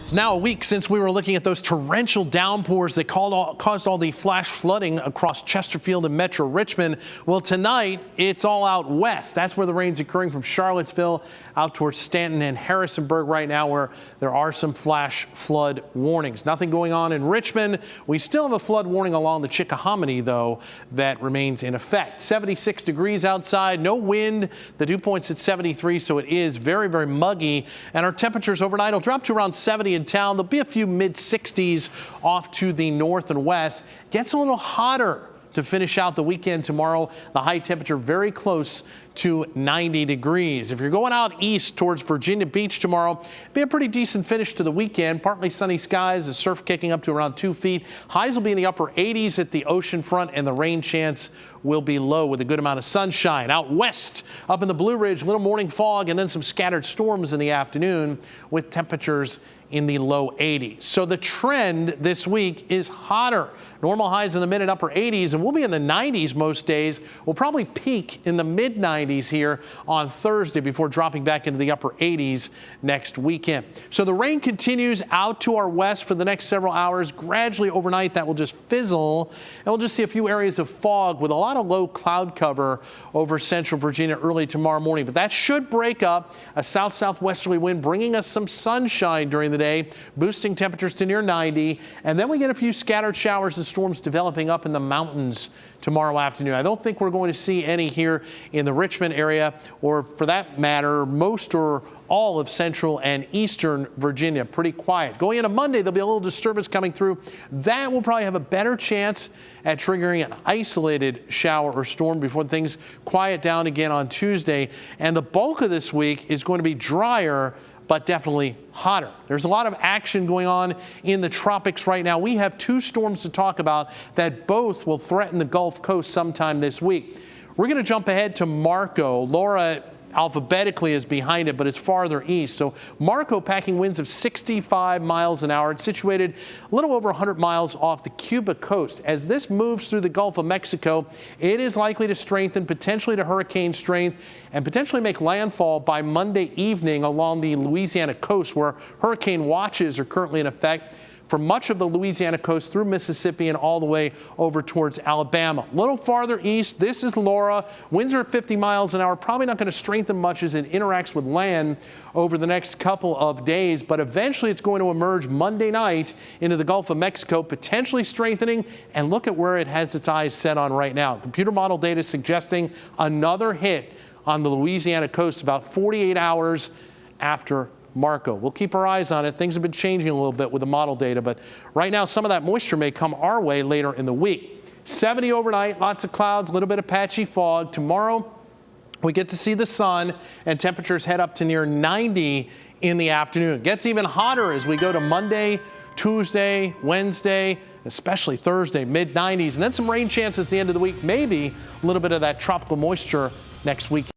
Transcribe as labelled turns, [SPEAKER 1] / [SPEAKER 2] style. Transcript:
[SPEAKER 1] It's now a week since we were looking at those torrential downpours that caused all the flash flooding across Chesterfield and Metro Richmond. Well, tonight it's all out west. That's where the rain's occurring, from Charlottesville out towards Stanton and Harrisonburg right now, where there are some flash flood warnings. Nothing going on in Richmond. We still have a flood warning along the Chickahominy, though, that remains in effect. 76 degrees outside, no wind. The dew point's at 73, so it is very, very muggy. And our temperatures overnight will drop to around 70 in town. There'll be a few mid-60s off to the north and west. Gets a little hotter to finish out the weekend tomorrow. The high temperature very close to 90 degrees. If you're going out east towards Virginia Beach tomorrow, be a pretty decent finish to the weekend. Partly sunny skies, the surf kicking up to around 2 feet. Highs will be in the upper 80s at the ocean front, and the rain chance will be low with a good amount of sunshine. Out west, up in the Blue Ridge, little morning fog and then some scattered storms in the afternoon with temperatures in the low 80s. So the trend this week is hotter. Normal highs in the mid and upper 80s, and we'll be in the 90s most days. We'll probably peak in the mid 90s here on Thursday before dropping back into the upper 80s next weekend. So the rain continues out to our west for the next several hours. Gradually overnight that will just fizzle, and we'll just see a few areas of fog with a lot of low cloud cover over central Virginia early tomorrow morning. But that should break up. A south-southwesterly wind bringing us some sunshine during the day, boosting temperatures to near 90, and then we get a few scattered showers and storms developing up in the mountains tomorrow afternoon. I don't think we're going to see any here in the Richmond area, or for that matter, most or all of central and eastern Virginia. Pretty quiet. Going into Monday, there'll be a little disturbance coming through. That will probably have a better chance at triggering an isolated shower or storm before things quiet down again on Tuesday. And the bulk of this week is going to be drier, but definitely hotter. There's a lot of action going on in the tropics right now. We have two storms to talk about that both will threaten the Gulf Coast sometime this week. We're going to jump ahead to Marco. Laura alphabetically is behind it, but it's farther east. So Marco packing winds of 65 miles an hour. It's situated a little over 100 miles off the Cuba coast. As this moves through the Gulf of Mexico, it is likely to strengthen potentially to hurricane strength and potentially make landfall by Monday evening along the Louisiana coast, where hurricane watches are currently in effect for much of the Louisiana coast through Mississippi and all the way over towards Alabama. A little farther east, this is Laura. Winds are at 50 miles an hour. Probably not going to strengthen much as it interacts with land over the next couple of days, but eventually it's going to emerge Monday night into the Gulf of Mexico, potentially strengthening, and look at where it has its eyes set on right now. Computer model data suggesting another hit on the Louisiana coast about 48 hours after Marco. We'll keep our eyes on it. Things have been changing a little bit with the model data, but right now some of that moisture may come our way later in the week. 70 overnight, lots of clouds, a little bit of patchy fog. Tomorrow we get to see the sun and temperatures head up to near 90 in the afternoon. It gets even hotter as we go to Monday, Tuesday, Wednesday, especially Thursday, mid 90s, and then some rain chances at the end of the week, maybe a little bit of that tropical moisture next week.